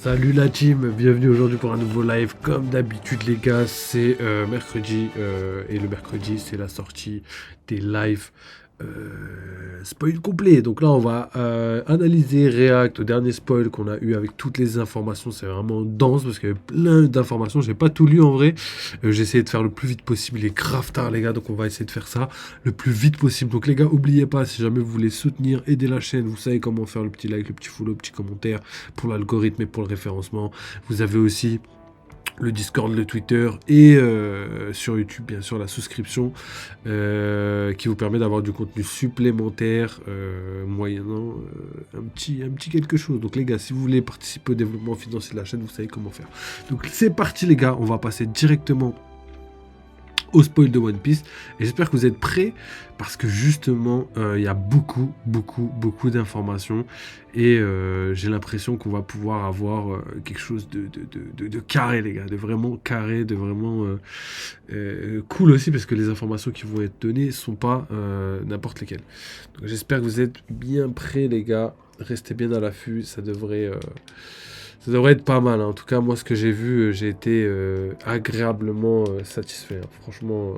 Salut la team, bienvenue aujourd'hui pour un nouveau live. Comme d'habitude les gars, c'est mercredi et le mercredi c'est la sortie des lives spoil complet. Donc là on va analyser, react au dernier spoil qu'on a eu avec toutes les informations. C'est vraiment dense parce qu'il y avait plein d'informations, j'ai pas tout lu en vrai. J'ai essayé de faire le plus vite possible, il est grave tard les gars, donc on va essayer de faire ça le plus vite possible. Donc les gars, oubliez pas, si jamais vous voulez soutenir, aider la chaîne, vous savez comment faire, le petit like, le petit follow, le petit commentaire pour l'algorithme et pour le référencement. Vous avez aussi le Discord, le Twitter et sur YouTube bien sûr la souscription qui vous permet d'avoir du contenu supplémentaire moyennant un petit quelque chose. Donc les gars, si vous voulez participer au développement financier de la chaîne, vous savez comment faire. Donc c'est parti les gars, on va passer directement au spoil de One Piece et j'espère que vous êtes prêts parce que justement il y a beaucoup d'informations et j'ai l'impression qu'on va pouvoir avoir quelque chose de carré les gars, de vraiment carré, de vraiment cool aussi parce que les informations qui vont être données sont pas n'importe lesquelles. Donc j'espère que vous êtes bien prêts les gars, restez bien à l'affût, ça devrait être pas mal, hein. En tout cas, moi, ce que j'ai vu, j'ai été agréablement satisfait, hein. Franchement,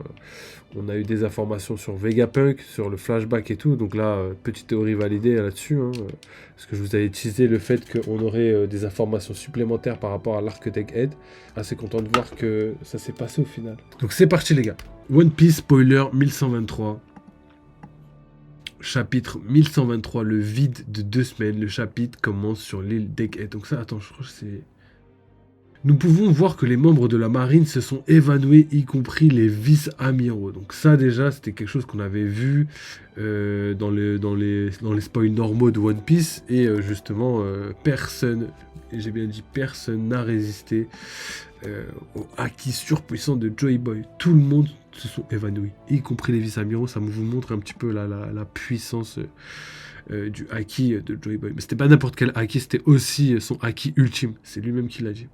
on a eu des informations sur Vegapunk, sur le flashback et tout. Donc là, petite théorie validée là-dessus, hein, parce que je vous avais teasé le fait qu'on aurait des informations supplémentaires par rapport à l'Architect Head. Assez content de voir que ça s'est passé au final. Donc c'est parti, les gars. One Piece spoiler 1123. Chapitre 1123, le vide de 2 semaines. Le chapitre commence sur l'île d'Egghead. Donc ça, attends, je crois que c'est... Nous pouvons voir que les membres de la marine se sont évanouis, y compris les vice-amiraux. Donc ça déjà, c'était quelque chose qu'on avait vu dans les spoils normaux de One Piece. Et justement, personne, et j'ai bien dit personne, n'a résisté au haki surpuissant de Joy Boy. Tout le monde se sont évanouis, y compris les vice-amiraux. Ça vous montre un petit peu la puissance du haki de Joy Boy. Mais c'était pas n'importe quel haki, c'était aussi son haki ultime. C'est lui-même qui l'a dit.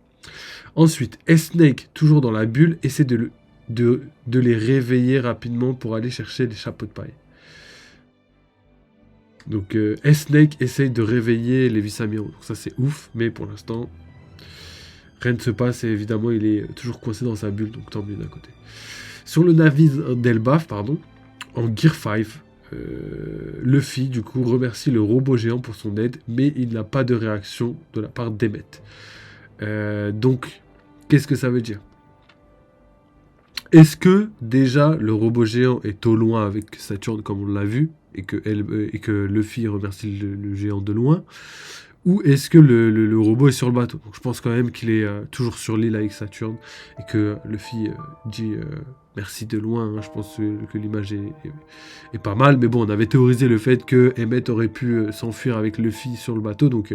Ensuite, S-Snake, toujours dans la bulle, essaie de les réveiller rapidement pour aller chercher les chapeaux de paille. Donc S-Snake essaye de réveiller les vice-amiraux. Donc ça c'est ouf, mais pour l'instant, rien ne se passe et évidemment il est toujours coincé dans sa bulle, donc tant mieux d'un côté. Sur le navire d'Elbaf, en Gear 5, Luffy du coup remercie le robot géant pour son aide, mais il n'a pas de réaction de la part d'Emmet. Donc, qu'est-ce que ça veut dire? Est-ce que déjà le robot géant est au loin avec Saturne comme on l'a vu et que Luffy remercie le géant de loin, ou est-ce que le robot est sur le bateau? Donc je pense quand même qu'il est toujours sur l'île avec Saturne et que Luffy dit merci de loin, hein. Je pense que l'image est pas mal, mais bon, on avait théorisé le fait que Emmett aurait pu s'enfuir avec Luffy sur le bateau, donc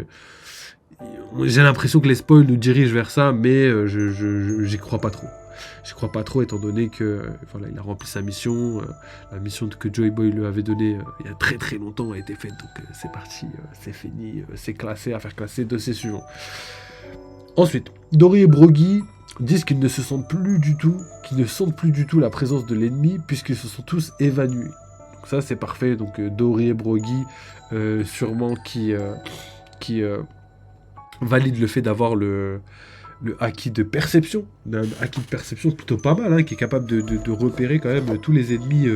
j'ai l'impression que les spoils nous dirigent vers ça, mais j'y crois pas trop. J'y crois pas trop étant donné que voilà, il a rempli sa mission. La mission que Joy Boy lui avait donnée il y a très longtemps a été faite. Donc c'est parti, c'est fini, c'est classé, à faire classer, dossier suivant. Ensuite, Dory et Brogy disent qu'ils ne sentent plus du tout la présence de l'ennemi puisqu'ils se sont tous évanouis. Donc ça c'est parfait. Donc Dory et Brogy sûrement qui valide le fait d'avoir le haki de perception, un haki de perception plutôt pas mal, hein, qui est capable de repérer quand même tous les ennemis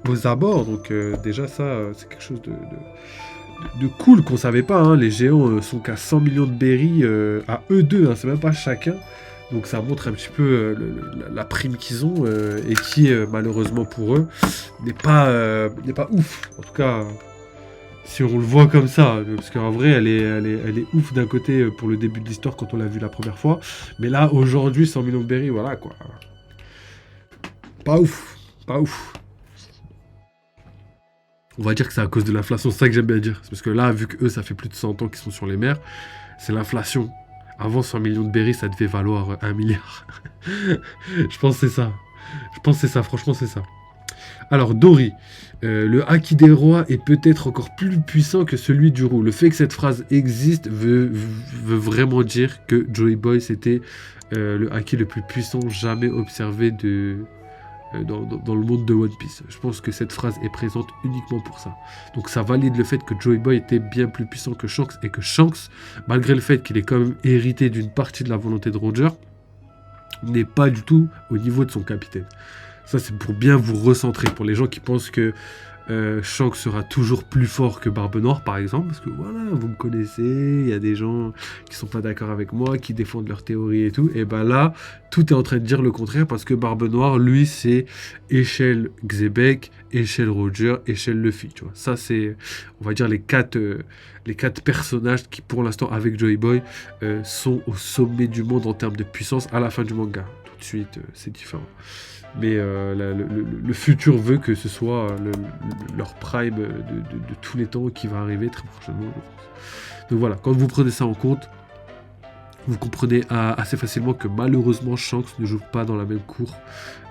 aux abords. Donc déjà ça, c'est quelque chose de cool qu'on savait pas, hein. Les géants sont qu'à 100 millions de berries à eux deux, hein, c'est même pas chacun. Donc ça montre un petit peu la prime qu'ils ont et qui malheureusement pour eux n'est pas ouf. En tout cas, si on le voit comme ça, parce qu'en vrai, elle est ouf d'un côté pour le début de l'histoire quand on l'a vu la première fois, mais là, aujourd'hui, 100 millions de berries, voilà, quoi. Pas ouf. On va dire que c'est à cause de l'inflation, c'est ça que j'aime bien dire. C'est parce que là, vu que eux, ça fait plus de 100 ans qu'ils sont sur les mers, c'est l'inflation. Avant, 100 millions de berries, ça devait valoir 1 milliard. Je pense que c'est ça, franchement, c'est ça. Alors, Dory, le haki des rois est peut-être encore plus puissant que celui du roux. Le fait que cette phrase existe veut vraiment dire que Joy Boy, c'était le haki le plus puissant jamais observé dans le monde de One Piece. Je pense que cette phrase est présente uniquement pour ça. Donc ça valide le fait que Joy Boy était bien plus puissant que Shanks, et que Shanks, malgré le fait qu'il ait quand même hérité d'une partie de la volonté de Roger, n'est pas du tout au niveau de son capitaine. Ça, c'est pour bien vous recentrer, pour les gens qui pensent que Shanks sera toujours plus fort que Barbe Noire, par exemple, parce que voilà, vous me connaissez, il y a des gens qui sont pas d'accord avec moi, qui défendent leurs théories et tout, et ben là, tout est en train de dire le contraire, parce que Barbe Noire, lui, c'est échelle Xebec, échelle Roger, échelle Luffy, tu vois. Ça, c'est, on va dire, les quatre personnages qui, pour l'instant, avec Joy Boy, sont au sommet du monde en termes de puissance à la fin du manga. Tout de suite, c'est différent. Mais le futur veut que ce soit leur prime de tous les temps qui va arriver très prochainement, je pense. Donc voilà, quand vous prenez ça en compte, vous comprenez assez facilement que malheureusement Shanks ne joue pas dans la même cour,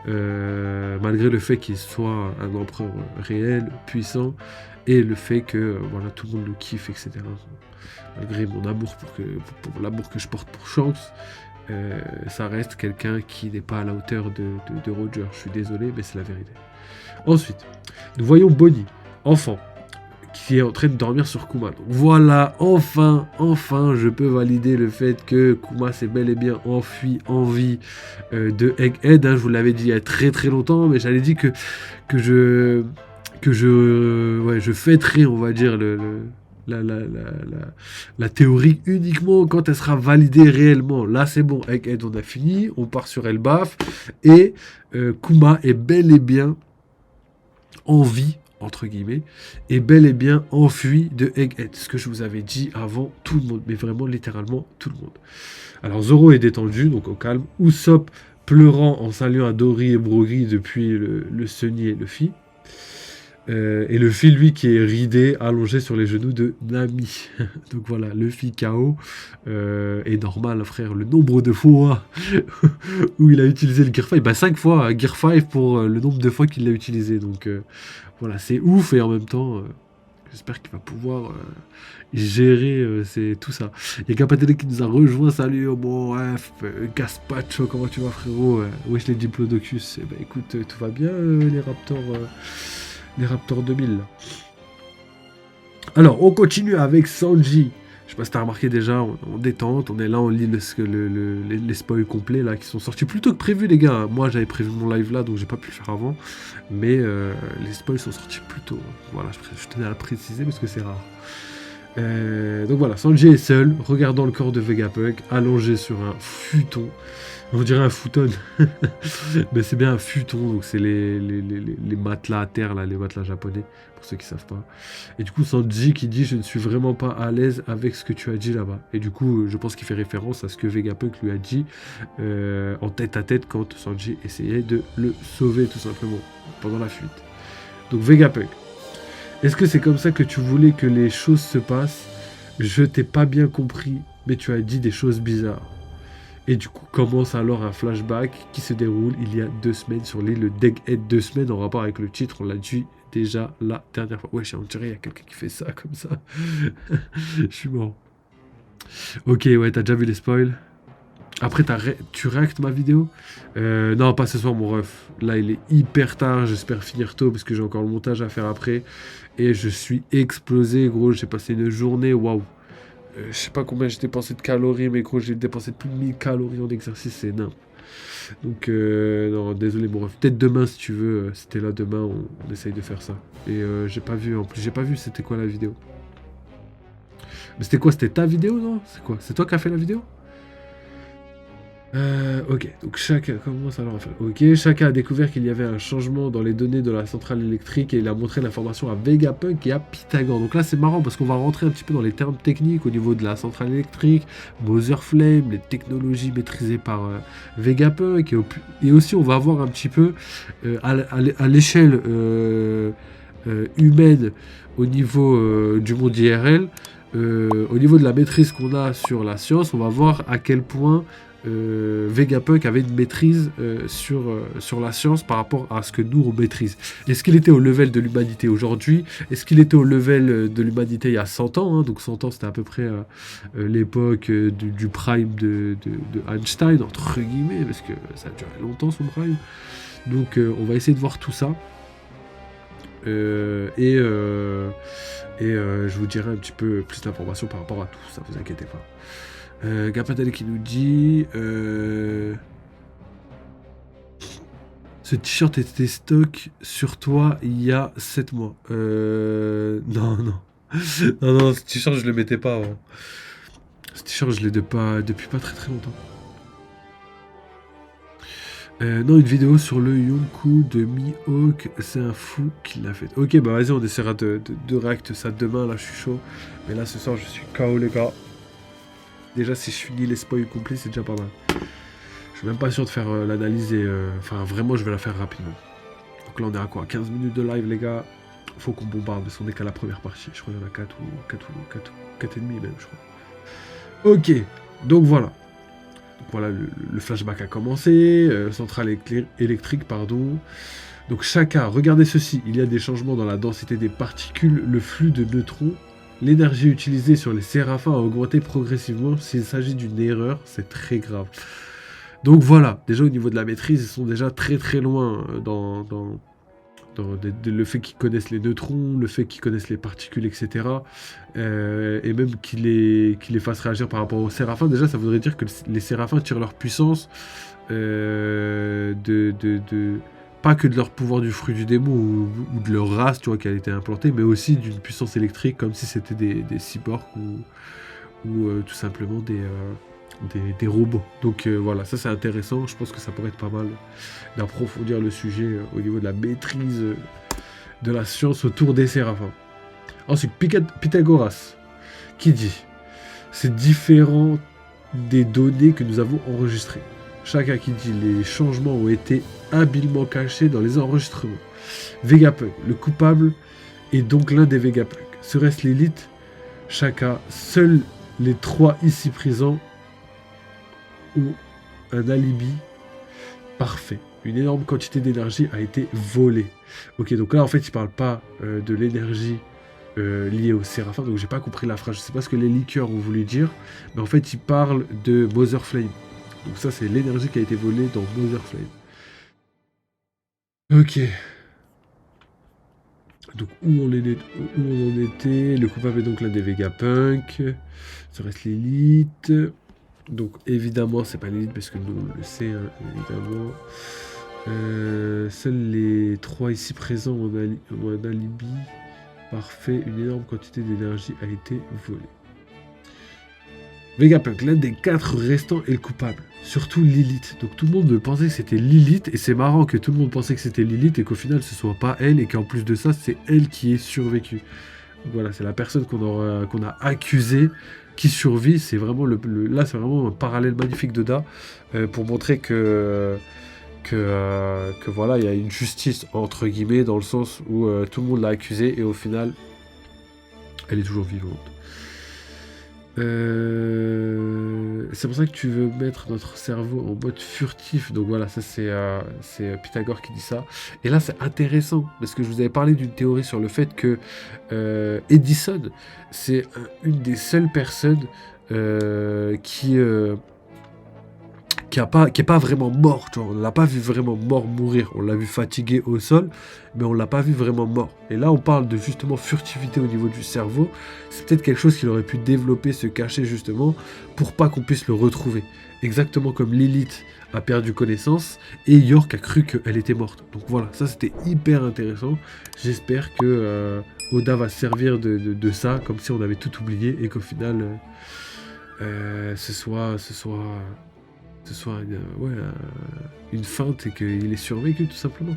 malgré le fait qu'il soit un empereur réel, puissant, et le fait que voilà, tout le monde le kiffe, etc. Malgré mon amour pour l'amour que je porte pour Shanks, ça reste quelqu'un qui n'est pas à la hauteur de Roger. Je suis désolé, mais c'est la vérité. Ensuite, nous voyons Bonnie, enfant, qui est en train de dormir sur Kuma. Donc voilà, enfin, je peux valider le fait que Kuma s'est bel et bien enfui en vie de Egghead. Hein, je vous l'avais dit il y a très très longtemps, mais j'avais dit que je fêterai, on va dire, la théorie uniquement quand elle sera validée réellement. Là, c'est bon, Egghead, on a fini, on part sur Elbaf, et Kuma est bel et bien en vie, entre guillemets, est bel et bien enfui de Egghead. Ce que je vous avais dit avant tout le monde, mais vraiment littéralement tout le monde. Alors Zoro est détendu, donc au calme. Usopp pleurant en saluant à Dory et Brogy depuis le Sunny et Luffy. Et Luffy, lui, qui est ridé, allongé sur les genoux de Nami. Donc voilà, Luffy KO. est normal, frère. Le nombre de fois où il a utilisé le Gear 5, bah 5 fois, Gear 5 pour le nombre de fois qu'il l'a utilisé. Donc voilà, c'est ouf, et en même temps, j'espère qu'il va pouvoir gérer tout ça. Il y a Capatele qui nous a rejoint. Salut, oh bon, bref, Gaspacho, comment tu vas, frérot? Wesh, les Diplodocus. Eh ben écoute, tout va bien, les Raptors 2000. Alors, on continue avec Sanji. Je sais pas si t'as remarqué déjà, on détente, on est là, on lit les spoils complets là, qui sont sortis plus tôt que prévu, les gars. Moi, j'avais prévu mon live là, donc j'ai pas pu le faire avant. Mais les spoils sont sortis plus tôt. Voilà, je tenais à le préciser parce que c'est rare. Donc voilà, Sanji est seul, regardant le corps de Vegapunk, allongé sur un futon. On dirait un futon, mais c'est bien un futon, donc c'est les matelas à terre, là, les matelas japonais, pour ceux qui savent pas. Et du coup, Sanji qui dit « Je ne suis vraiment pas à l'aise avec ce que tu as dit là-bas ». Et du coup, je pense qu'il fait référence à ce que Vegapunk lui a dit en tête à tête quand Sanji essayait de le sauver, tout simplement, pendant la fuite. Donc Vegapunk, est-ce que c'est comme ça que tu voulais que les choses se passent? Je t'ai pas bien compris, mais tu as dit des choses bizarres. Et du coup, commence alors un flashback qui se déroule il y a 2 semaines sur l'île d'Egghead. 2 semaines en rapport avec le titre, on l'a dit déjà la dernière fois. Ouais, on dirait qu'il y a quelqu'un qui fait ça comme ça. Je suis mort. Ok, ouais, t'as déjà vu les spoils? Après, tu réactes ma vidéo? Non, pas ce soir, mon ref. Là, il est hyper tard. J'espère finir tôt parce que j'ai encore le montage à faire après. Et je suis explosé, gros. J'ai passé une journée, waouh. Je sais pas combien j'ai dépensé de calories, mais gros, j'ai dépensé plus de 1000 calories en exercice, c'est énorme. Donc, non, désolé, mon ref. Peut-être demain, si tu veux, si t'es là demain, on essaye de faire ça. Et j'ai pas vu, en plus, j'ai pas vu c'était quoi la vidéo. Mais c'était quoi? C'était ta vidéo, non? C'est quoi? C'est toi qui as fait la vidéo? Ok, donc chacun commence alors à faire. Ok, chacun a découvert qu'il y avait un changement dans les données de la centrale électrique et il a montré l'information à Vegapunk et à Pythagore. Donc là, c'est marrant parce qu'on va rentrer un petit peu dans les termes techniques au niveau de la centrale électrique, Mother Flame, les technologies maîtrisées par Vegapunk, et aussi on va voir un petit peu à l'échelle humaine au niveau du monde IRL, au niveau de la maîtrise qu'on a sur la science, on va voir à quel point Vegapunk avait une maîtrise sur la science par rapport à ce que nous on maîtrise. Est-ce qu'il était au level de l'humanité aujourd'hui? Est-ce qu'il était au level de l'humanité il y a 100 ans, hein? Donc 100 ans c'était à peu près l'époque du prime de Einstein, entre guillemets, parce que ça a duré longtemps son prime. Donc on va essayer de voir tout ça. Je vous dirai un petit peu plus d'informations par rapport à tout ça, vous inquiétez pas. Gapadel qui nous dit ce t-shirt était stock sur toi il y a 7 mois. Non, non. Non, non, ce t-shirt je le mettais pas avant. Ce t-shirt je l'ai depuis pas très très longtemps. Non, une vidéo sur le Yonkou de Mihawk, c'est un fou qui l'a fait. Ok, bah vas-y, on essaiera de react ça demain, là je suis chaud. Mais là ce soir je suis KO les gars. Déjà si je finis les spoils complets, c'est déjà pas mal. Je suis même pas sûr de faire l'analyse et... Enfin vraiment je vais la faire rapidement. Donc là on est à quoi, 15 minutes de live les gars. Faut qu'on bombarde parce qu'on est qu'à la première partie. Je crois qu'il y en a 4 et demi même je crois. Ok, donc voilà. Voilà, le flashback a commencé, centrale électrique, pardon. Donc chacun, regardez ceci, il y a des changements dans la densité des particules, le flux de neutrons, l'énergie utilisée sur les séraphins a augmenté progressivement. S'il s'agit d'une erreur, c'est très grave. Donc voilà, déjà au niveau de la maîtrise, ils sont déjà très très loin dans le fait qu'ils connaissent les neutrons, le fait qu'ils connaissent les particules, etc. Et même qu'ils les fassent réagir par rapport aux séraphins. Déjà, ça voudrait dire que les séraphins tirent leur puissance pas que de leur pouvoir du fruit du démon ou de leur race, tu vois, qui a été implantée, mais aussi d'une puissance électrique, comme si c'était des cyborgs ou tout simplement des robots. Donc voilà, ça c'est intéressant. Je pense que ça pourrait être pas mal d'approfondir le sujet au niveau de la maîtrise de la science autour des séraphins. Ensuite, Pythagoras, qui dit « C'est différent des données que nous avons enregistrées. » Chacun qui dit « Les changements ont été habilement cachés dans les enregistrements. » Vegapunk, le coupable est donc l'un des Vegapunk. Serait-ce l'élite? Chacun, seuls les 3 ici présents ou un alibi parfait. Une énorme quantité d'énergie a été volée. Ok, donc là en fait il parle pas de l'énergie liée au séraphin, donc j'ai pas compris la phrase, je sais pas ce que les liqueurs ont voulu dire, mais en fait il parle de Mother Flame. Donc ça c'est l'énergie qui a été volée dans Mother Flame. Ok. Donc où on en était, le coupable est donc l'un des Vegapunk, ça reste l'élite. Donc évidemment c'est pas l'élite parce que nous on le sait hein, évidemment. Seuls les 3 ici présents ont un alibi parfait, une énorme quantité d'énergie a été volée. Vegapunk, l'un des 4 restants est le coupable, surtout Lilith. Donc tout le monde pensait que c'était Lilith, et c'est marrant que tout le monde pensait que c'était Lilith et qu'au final ce soit pas elle, et qu'en plus de ça c'est elle qui est survécue. Donc voilà, c'est la personne qu'on a accusée qui survit. C'est vraiment là c'est vraiment un parallèle magnifique de Da pour montrer que voilà, il y a une justice entre guillemets dans le sens où tout le monde l'a accusée et au final elle est toujours vivante. C'est pour ça que tu veux mettre notre cerveau en mode furtif. Donc voilà, ça c'est Pythagore qui dit ça. Et là c'est intéressant parce que je vous avais parlé d'une théorie sur le fait que Edison c'est une des seules personnes qui est pas vraiment mort, tu vois. On l'a pas vu vraiment mort mourir, on l'a vu fatigué au sol, mais on l'a pas vu vraiment mort. Et là on parle de justement furtivité au niveau du cerveau, c'est peut-être quelque chose qu'il aurait pu développer, se cacher justement, pour pas qu'on puisse le retrouver. Exactement comme Lilith a perdu connaissance, et York a cru qu'elle était morte. Donc voilà, ça c'était hyper intéressant, j'espère que Oda va servir de ça, comme si on avait tout oublié, et qu'au final, ce soit une feinte et qu'il ait survécu tout simplement.